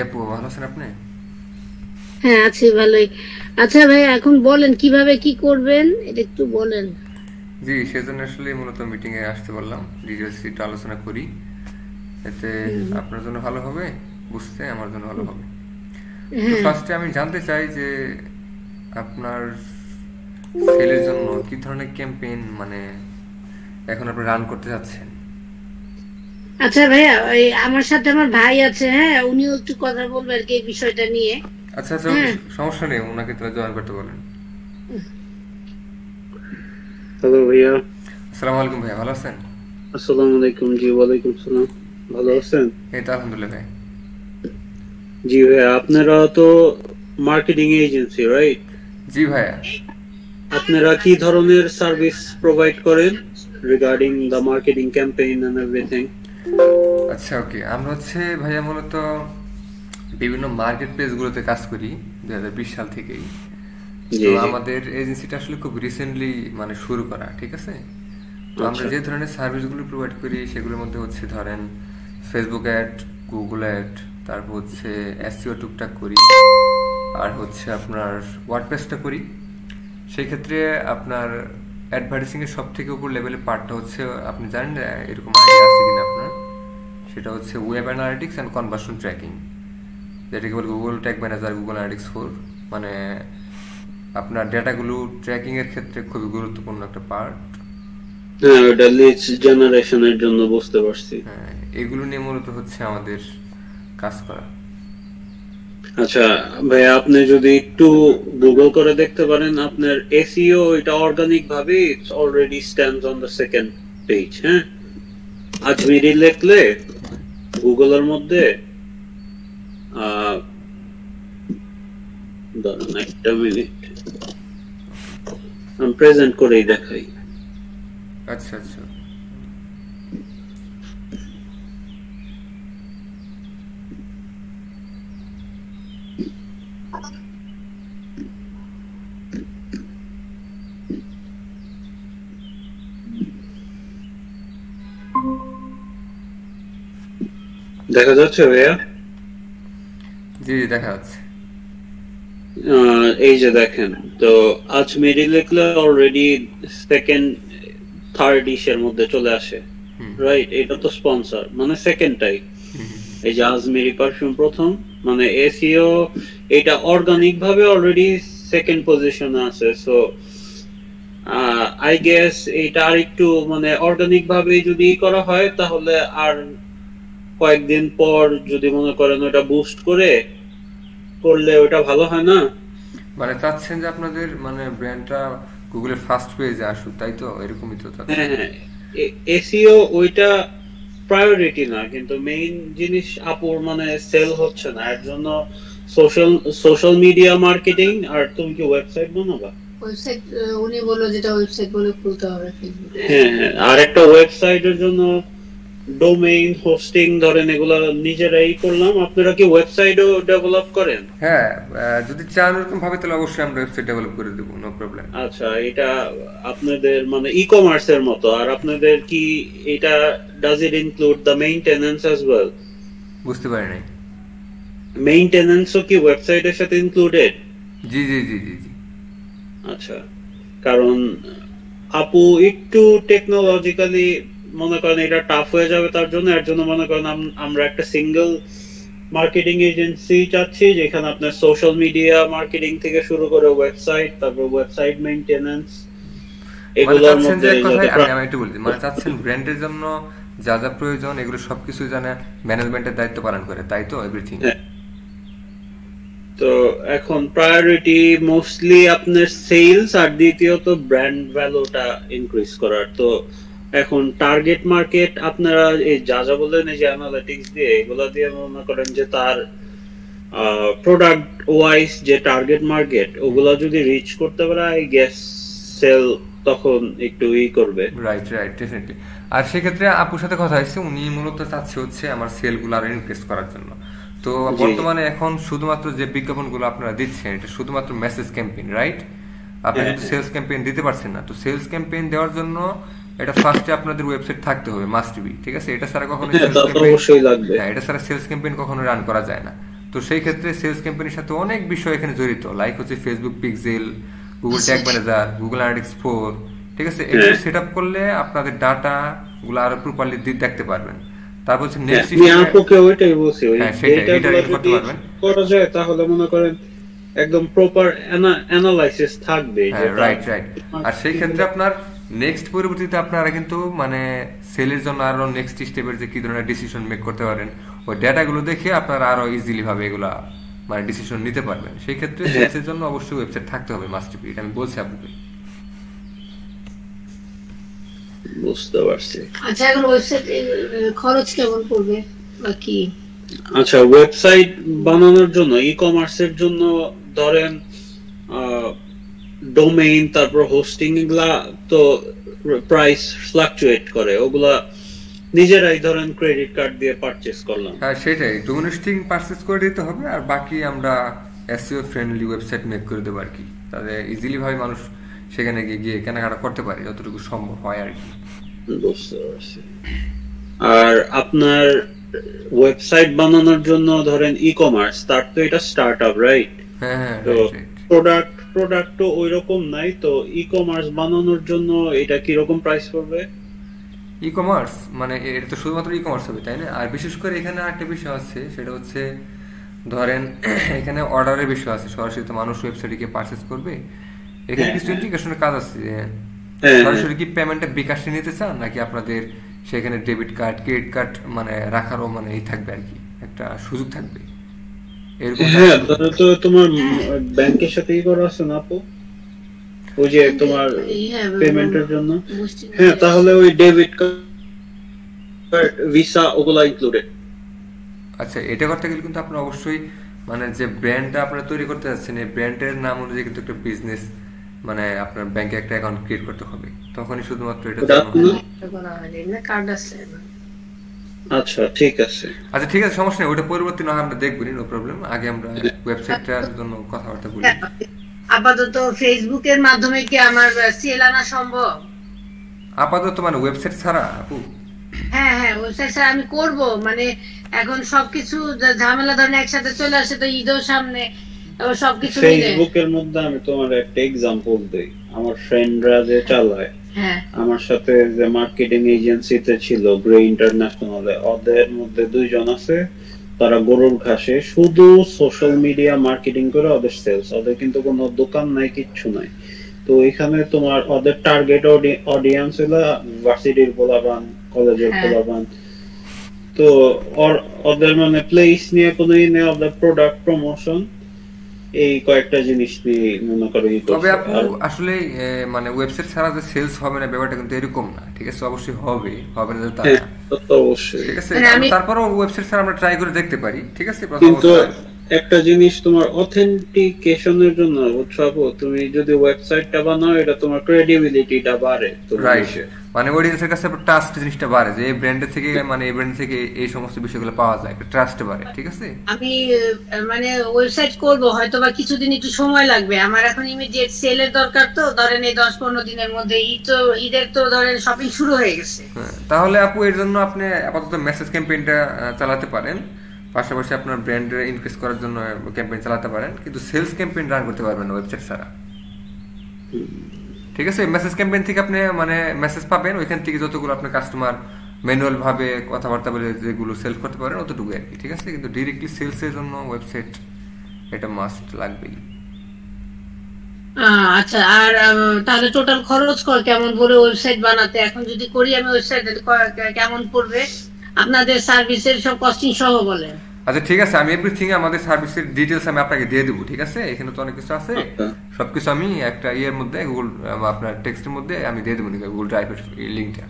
আপু ভালো আছেন আপনি? হ্যাঁ, আছি ভালোই। আচ্ছা ভাই, এখন বলেন কিভাবে কি করবেন, এটা একটু বলেন। জি, সেজন্য আসলে মূলত মিটিং এ আসতে বললাম, ডিটেলস একটু আলোচনা করি। এতে হুম, আপনার জন্য ভালো হবে, বুঝতে আমার জন্য ভালো হবে। তো হ্যাঁ। ফার্স্টে আমি জানতে চাই যে আপনার সেলের জন্য কি ধরনের ক্যাম্পেইন মানে এখন আপনি রান করতে চাচ্ছেন। আচ্ছা ভাইয়া, আমার সাথে আমার ভাই আছে, হ্যাঁ, উনিও একটু কথা বলবে আর কি এই বিষয়টা নিয়ে। আচ্ছা আচ্ছা, ওকে, হ্যাঁ। সমস্যা নেই, ওনাকে তাহলে জয়েন করতে বলেন। হ্যালো ভাইয়া। আসসালামু আলাইকুম ভাইয়া, ভালো আছেন? আসসালামু আলাইকুম। জি ওয়ালাইকুম সালাম। ভালো আছেন? এই তো আলহামদুলিল্লাহ ভাই। জি ভাইয়া, আপনারা তো মার্কেটিং এজেন্সি রাইট? জি ভাইয়া। আপনারা কি ধরনের সার্ভিস প্রোভাইড করেন regarding the marketing campaign and everything? আচ্ছা ওকে, আমরা হচ্ছে ভাইয়া মূলত বিভিন্ন মার্কেট প্লেসগুলোতে কাজ করি 2020 সাল থেকেই। তো জি জি। আমাদের এজেন্সিটা আসলে খুব রিসেন্টলি মানে শুরু করা, ঠিক আছে? তো আমরা আচ্ছা। যে ধরনের সার্ভিসগুলো প্রোভাইড করি সেগুলোর মধ্যে হচ্ছে ধরেন ফেসবুক অ্যাড, গুগল অ্যাড, তারপর হচ্ছে এসইও টুকটাক করি, আর হচ্ছে আপনার ওয়ার্ডপ্রেসটা করি। সেই ক্ষেত্রে আপনার অ্যাডভার্টাইজিং এর সব থেকে উপর লেভেলের পার্টটা হচ্ছে, আপনি জানেন না, এরকম আইডিয়া আছে কিনা আপনার, সেটা হচ্ছে web analytics and conversion tracking, যেটাকে বলে Google tag manager, Google analytics 4। মানে আপনার ডেটাগুলো ট্র্যাকিং এর ক্ষেত্রে খুবই গুরুত্বপূর্ণ একটা পার্ট। হ্যাঁ, ওটা লিডস জেনারেশনের জন্য বুঝতে পারছি। হ্যাঁ, এগুলো নিয়ে মূলত হচ্ছে আমাদের কাজ করা। আচ্ছা ভাইয়া, আপনি যদি একটু গুগল করে দেখতে পারেন, আপনার এসইও এটা অর্গানিক ভাবে already stands on the second page. হ্যাঁ, আজমিরি লিখলে গুগলের মধ্যে দাঁড়ান একটা মিনিট, আমি প্রেজেন্ট করেই দেখাই। আচ্ছা আচ্ছা। দেখা যাচ্ছে ভাইয়া? জি জি, দেখা যাচ্ছে। এই যে দেখেন, তো আজমেরি লিখলে অলরেডি সেকেন্ড থার্ড ইসের মধ্যে চলে আসে। হুম রাইট, এটা তো স্পন্সর মানে সেকেন্ডটাই। হুম হুম, হুম। এই যে আজমেরি পারফিউম প্রথম, মানে এসইও এটা অর্গানিক ভাবে অলরেডি সেকেন্ড পজিশনে আছে। সো আই গেস এটা আর একটু মানে অর্গানিক ভাবে যদি করা হয় তাহলে আর কয়েকদিন পর যদি মনে করেন ওটা বুস্ট করে করলে ওটা ভালো হয় না? মানে চাচ্ছেন যে আপনাদের মানে ব্র্যান্ডটা গুগলের ফার্স্ট পেজে আসুক, তাই তো? এরকমই তো হ্যাঁ চাচ্ছেন। হ্যাঁ, এসইও ওইটা প্রায়োরিটি না, কিন্তু মেইন জিনিস আপুর মানে সেল হচ্ছে না, এর জন্য সোশ্যাল সোশ্যাল মিডিয়া মার্কেটিং। আর তুমি কি ওয়েবসাইট বানাবা? ওয়েবসাইট, উনি বললো যেটা ওয়েবসাইট বলে খুলতে হবে ফেসবুকে। হ্যাঁ হ্যাঁ, আর একটা ওয়েবসাইটের জন্য ডোমেইন হোস্টিং ধরেন এগুলো নিজেরাই করলাম। আপনারা কি ওয়েবসাইটও ডেভেলপ করেন? হ্যাঁ, যদি চান ওরকম ভাবে তাহলে অবশ্যই আমরা ওয়েবসাইট ডেভেলপ করে দেবো, নো প্রবলেম। আচ্ছা, এটা আপনাদের মানে ই কমার্সের মতো, আর আপনাদের কি এটা does it include the maintenance as well? বুঝতে পারি নাই। মেইনটেনেন্সও কি ওয়েবসাইটের সাথে ইনক্লুডেড? জি জি জি জি জি। আচ্ছা, কারণ আপু একটু টেকনোলজিক্যালি মনে করেন এটা টাফ হয়ে যাবে তার জন্য, এর জন্য মনে করেন আমরা একটা সিঙ্গেল মার্কেটিং এজেন্সি চাচ্ছি, যেখানে আপনার সোশ্যাল মিডিয়া মার্কেটিং থেকে শুরু করে ওয়েবসাইট, তারপর ওয়েবসাইট মেইনটেনেন্স মানে এগুলোর চাচ্ছেন যে মধ্যে এক যাতে কথায়, আমি আমি একটু বলি, মানে চাচ্ছেন ব্র্যান্ডের জন্য যা যা প্রয়োজন এগুলো সবকিছু জানে ম্যানেজমেন্টের দায়িত্ব পালন করে, তাই তো? এভরিথিং। হ্যাঁ। তো এখন প্রায়োরিটি মোস্টলি আপনার সেলস, আর দ্বিতীয়ত ব্র্যান্ড ভ্যালুটা ইনক্রিজ করার। তো এখন টার্গেট মার্কেট আপনারা এই যা যা বললেন, এই যে অ্যানালিটিক্স দিয়ে এগুলা দিয়ে মনে করেন যে তার প্রোডাক্ট ওয়াইজ যে টার্গেট মার্কেট ওগুলা যদি রিচ করতে পারে, আই গেস সেল তখন একটু ই করবে। Right right, definitely. আর সেক্ষেত্রে আপুর সাথে কথা হয়েছে, উনি মূলত চাচ্ছে হচ্ছে আমার সেলগুলো আরো ইনক্রিজ করার জন্য। তো জি জি। বর্তমানে এখন শুধুমাত্র যে বিজ্ঞাপনগুলো আপনারা দিচ্ছেন এটা শুধুমাত্র মেসেজ ক্যাম্পেইন, রাইট? আপনি হ্যাঁ কিন্তু হ্যাঁ, সেলস ক্যাম্পেইন দিতে পারছেন না। তো সেলস ক্যাম্পেইন দেওয়ার জন্য এটা ফার্স্টে আপনাদের ওয়েবসাইট থাকতে হবে, মাস্ট বি, ঠিক আছে? এটা ছাড়া কখনো হ্যাঁ সেলস তা তো ক্যাম্পেইন, অবশ্যই লাগবে। হ্যাঁ, এটা ছাড়া সেলস ক্যাম্পেইন কখনো রান করা যায় না। তো তো সেই ক্ষেত্রে সেলস ক্যাম্পেইনের সাথে অনেক বিষয় এখানে জড়িত, লাইক হচ্ছে Facebook pixel, Google tag manager, Google analytics 4, ঠিক আছে? এগুলো সেট আপ করলে আপনাদের ডাটা গুলো আরো প্রপারলি দেখতে পারবেন। তারপর হচ্ছে নেক্সট আপুকে ওইটাই বলছি, ওই ডেটাগুলো করতে পারবেন করা যায় তাহলে মনে করেন একদম প্রপার অ্যানালাইসিস থাকবে। রাইট। আর সেই ক্ষেত্রে আপনার নেক্সট পরবর্তীতে আপনারা কিন্তু মানে সেলের জন্য আরো নেক্সট স্টেপের যে কি ধরনের ডিসিশন মেক করতে পারেন, ওই ডেটাগুলো দেখে আপনারা আরো ইজিলি ভাবে এগুলা মানে ডিসিশন নিতে পারবেন। সেই ক্ষেত্রে সেলসের জন্য অবশ্যই ওয়েবসাইট থাকতে হবে, মাস্ট বি, এটা আমি বলছি আপনাকে। বুঝতে পারছি। আচ্ছা, এখন ওয়েবসাইট খরচ কেমন পড়বে বা কি? আচ্ছা, ওয়েবসাইট বানানোর জন্য, ই কমার্সের জন্য ধরেন ডোমেইন, তারপর হোস্টিং, এগুলা তো প্রাইস ফ্লাকচুয়েট করে, ওগুলা নিজেরাই ধরেন ক্রেডিট কার্ড দিয়ে পারচেজ করলাম। হ্যাঁ সেটাই, ডোমেইন হোস্টিং পারচেজ করে দিতে হবে, আর বাকি আমরা এসইও ফ্রেন্ডলি ওয়েবসাইট মেক করে দেবো আর কি, তাহলে ইজিলি ভাবে মানুষ সেখানে গিয়ে কেনাকাটা করতে পারে যতটুকু সম্ভব হয় আর কি। বুঝতে পারছি। আর আপনার ওয়েবসাইট বানানোর জন্য ধরেন ই কমার্স, তার তো এটা স্টার্টআপ, রাইট? হ্যাঁ, তো প্রোডাক্ট তো ওইরকম নাই, তো ই কমার্স বানানোর জন্য এটা কি রকম প্রাইস পড়বে? ই কমার্স মানে এটা তো শুধুমাত্র ই কমার্স হবে, তাই না? আর বিশেষ করে এখানে একটা বিষয় আছে, সেটা হচ্ছে ধরেন এখানে অর্ডারের বিষয় আছে, সরাসরি তো মানুষ ওয়েবসাইটে গিয়ে পারচেজ করবে। এখানে কিছু ইন্টিগ্রেশনের কাজ আছে, সরাসরি কি পেমেন্টটা বিকাশে নিতে চান, নাকি আপনাদের সেখানে ডেবিট কার্ড, ক্রেডিট কার্ড মানে রাখারও মানে এই থাকবে আর কি, একটা সুযোগ থাকবে এরকম? হ্যাঁ, তো তোমার ব্যাংকের সাথে কি করা আছে না আপু, ওই যে তোমার পেমেন্টের জন্য? হ্যাঁ, তাহলে ওই ডেবিট কার্ড, ভিসা, ওগুলা ইনক্লুডেড। আচ্ছা, এটা করতে গেলে কিন্তু আপনার অবশ্যই মানে যে ব্র্যান্ডটা আপনারা তৈরি করতে যাচ্ছেন, এই ব্র্যান্ডের নাম অনুযায়ী কিন্তু একটা বিজনেস মানে আপনার ব্যাংকে একটা অ্যাকাউন্ট ক্রিয়েট করতে হবে, তখনই শুধুমাত্র এটা কার্ড আছে। আচ্ছা ঠিক আছে, সমস্যা নেই, ওটা পরবর্তী না আমরা দেখব, নো প্রবলেম। আগে আমরা ওয়েবসাইটটার জন্য কথাবার্তা বলি। আপাতত ফেসবুকের মাধ্যমে কি আমার সেল আনা সম্ভব? আপাতত মানে ওয়েবসাইট ছাড়া আপু? হ্যাঁ, ওয়েবসাইট ছাড়া আমি করব, মানে এখন সবকিছু ঝামেলা ধরেন একসাথে চলে আসে, তো ঈদের সামনে সবকিছু মিলে। ফেসবুকের মধ্যে আমি তোমার একটা एग्जांपल দেই, আমার ফ্রেন্ডরা যে চালায়, আমার সাথে যে মার্কেটিং এজেন্সিতে ছিল গ্রে ইন্টারন্যাশনালে, ওদের মধ্যে দুইজন আছে, তারা গরুর ঘাসে শুধু সোশ্যাল মিডিয়া মার্কেটিং করে ওদের সেলস, ওদের কিন্তু কোনো দোকান নাই, কিচ্ছু নাই। তো এখানে তোমার ওদের টার্গেট অডিয়েন্স হলো ভার্সিটির পোলাপান, কলেজের পোলাপান। তো ওদের মানে প্লেস নিয়ে কোনো নেই, ওদের প্রোডাক্ট প্রমোশন, এই কয়েকটা জিনিস নিয়ে মনে করো। তবে আপু আসলে মানে ওয়েবসাইট ছাড়া যে সেলস হবে না ব্যাপারটা কিন্তু এরকম না, ঠিক আছে? অবশ্যই হবে না তা না, অবশ্যই, ঠিক আছে। তারপরও ওয়েবসাইট ছাড়া আমরা ট্রাই করে দেখতে পারি, ঠিক আছে? কিন্তু একটা জিনিস তোমার অথেন্টিকেশনের জন্য, বুঝছো আপু, তুমি যদি ওয়েবসাইটটা বানাও, এটা তোমার ক্রেডিবিলিটিটা বাড়ে, রাইট? মানে অডিয়েন্সের কাছে ট্রাস্ট জিনিসটা বাড়ে, যে এই ব্র্যান্ড থেকে মানে এই ব্র্যান্ড থেকে এই সমস্ত বিষয়গুলো পাওয়া যায়, ট্রাস্ট বাড়ে, ঠিক আছে? আমি মানে ওয়েবসাইট করব, হয়তো বা কিছুদিন একটু সময় লাগবে, আমার এখন ইমিডিয়েট সেলের দরকার, তো ধরেন এই 10-15 দিনের মধ্যে ঈদের তো ধরেন শপিং শুরু হয়ে গেছে। তাহলে আপু এর জন্য আপনি আপাতত মেসেজ ক্যাম্পেইনটা চালাতে পারেন, পাশাপাশি আপনার ব্র্যান্ডের ইনক্রিজ করার জন্য ক্যাম্পেইন চালাতে পারেন, কিন্তু সেলস ক্যাম্পেইন রান করতে পারবেন না ওয়েবসাইট ছাড়া, ঠিক আছে? মেসেজ ক্যাম্পেইন থেকে আপনি মানে মেসেজ পাবেন, ওইখান থেকে যতগুলো আপনার কাস্টমার ম্যানুয়াল ভাবে কথাবার্তা বলে যেগুলো সেল করতে পারেন অতটুকু আর কি, ঠিক আছে? কিন্তু ডিরেক্টলি সেলসের জন্য ওয়েবসাইট এটা মাস্ট লাগবেই। আচ্ছা, আর তাহলে টোটাল খরচ কেমন বলে ওয়েবসাইট বানাতে? এখন যদি করি আমি ওয়েবসাইট, কেমন পড়বে আপনাদের সার্ভিসের সব কস্টিং সহ বলেন? আচ্ছা ঠিক আছে, আমি এভরিথিং আমাদের সার্ভিসের ডিটেইলস আমি আপনাকে দিয়ে দেবো, ঠিক আছে? এখানে তো অনেক কিছু আছে, সবকিছু আমি একটা ইয়ের মধ্যে গুগল আপনার টেক্সটের মধ্যে আমি দিয়ে দেবো, গুগল ড্রাইভের লিংকটা,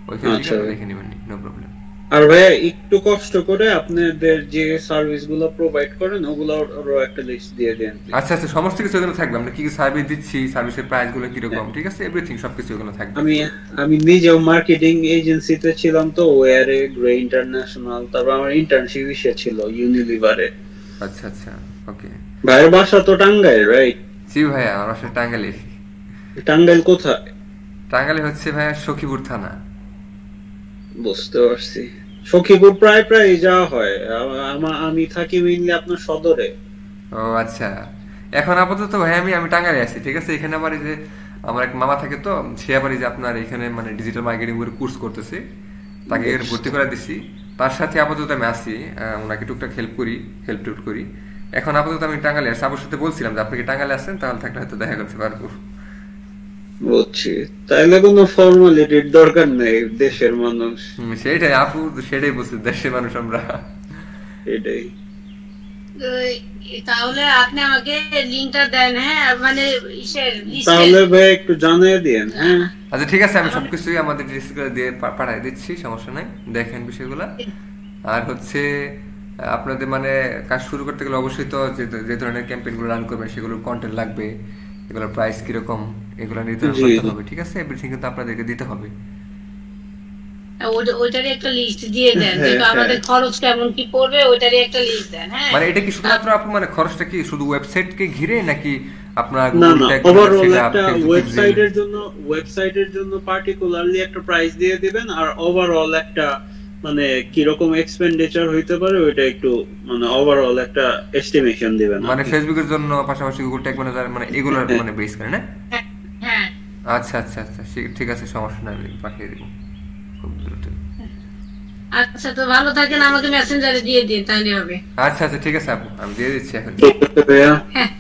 ওইখানে দেখে নেবেন, নো প্রবলেম। আর ভাইয়া একটু কষ্ট করে আপনাদের যে সার্ভিসগুলো প্রোভাইড করেন ওগুলোর একটা লিস্ট দিয়ে দেন। আচ্ছা, সমস্ত কিছু ওখানে থাকবে, আমরা কি কি সার্ভিস দিচ্ছি, সার্ভিসের প্রাইসগুলো কি রকম, ঠিক আছে? এভরিথিং সবকিছু ওখানে থাকবে। আমি নিজেও মার্কেটিং এজেন্সিতে ছিলাম, তো ওয়ারে, গ্রে ইন্টারন্যাশনাল, তারপর আমার ইন্টার্নশিপ ছিল ইউনিলিভারে। আচ্ছা, ওকে। ভাইয়ের বাসা তো টাঙ্গাইল, রাইট? জি ভাইয়া, আমার বাসা টাঙ্গাইলে। টাঙ্গাইল কোথায়? টাঙ্গাইলে হচ্ছে ভাইয়া সখীপুর থানা। বুঝতে পারছি। সখীপুর প্রায় প্রায় যাওয়া হয়। আমি থাকি মেইনলি আপনার সদরে। ও আচ্ছা, এখন আপাতত ভাই আমি টাঙ্গাইলে আছি, ঠিক আছে। এখানে আমার এই যে আমার এক মামা থাকে, তো সে আবার এই যে আপনার এখানে মানে ডিজিটাল মার্কেটিং এর কোর্স করতেছে, তাকে এখানে ভর্তি করে দিছি। তার সাথে আপাতত আমি আছি, ওনাকে টুকটাক হেল্প টুট করি। এখন আপাতত আমি টাঙ্গাইলে আছি। আবার সাথে বলছিলাম যে আপনি কি টাঙ্গাইলে আছেন, তাহলে থাকলে হয়তো দেখা করতে পারবো। বুঝছি, তাইলে কোনো ফর্মালিটির দরকার নেই, দেশের মানুষ। সেটাই আপু, সেটাই বলছি, দেশের মানুষ আমরা। এটাই। তাহলে আপনি আমাকে লিংকটা দেন, হ্যাঁ, মানে তাহলে ভাই একটু জানিয়ে দিয়েন। হ্যাঁ আচ্ছা ঠিক আছে, আমি সবকিছুই আমাদের ডিসক্রিপশনে দিয়ে পাঠিয়ে দিচ্ছি, সমস্যা নাই, দেখেন বিষয়গুলো। আর হচ্ছে আপনাদের মানে কাজ শুরু করতে গেলে অবশ্যই তো যে ধরনের ক্যাম্পেইনগুলো রান করবেন সেগুলোর কন্টেন্ট লাগবে, এগুলোর প্রাইস কিরকম, এগুলো নির্ধারণ করতে হবে, ঠিক আছে। এভরিথিং কিন্তু আপনাদেরকে দিতে হবে। ওইটারই একটা লিস্ট দিয়ে দেন, যে আমাদের খরচ কেমন কি পড়বে, ওইটারই একটা লিস্ট দেন। হ্যাঁ, মানে এটা কি শুধুমাত্র আপনি মানে খরচটা কি শুধু ওয়েবসাইটকে ঘিরে, নাকি আপনার না না, ওভারঅল একটা ওয়েবসাইটের জন্য পার্টিকুলারলি একটা প্রাইস দিয়ে দিবেন, আর ওভারঅল একটা মানে কি রকম এক্সপেন্ডিচার হইতে পারে ওইটা একটু মানে ওভারঅল একটা এস্টিমেশন দিবেন। মানে ফেসবুকের জন্য পাশাপাশি গুগল ট্যাগ ম্যানেজার মানে এগুলোর মানে বেস করে না? হ্যাঁ আচ্ছা আচ্ছা আচ্ছা, ঠিক আছে, সমস্যা নাই, আমি পাঠিয়ে দেব খুব দ্রুত। আচ্ছা, তো ভালো থাকেন, আমাকে মেসেঞ্জারে দিয়ে দিন, তাহলে হবে। আচ্ছা আচ্ছা ঠিক আছে আপু, আমি দিয়ে দিচ্ছি এখন। ঠিক আছে ভাইয়া,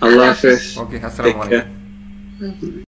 আল্লাহ হাফেজ। ওকে, আসসালামু আলাইকুম।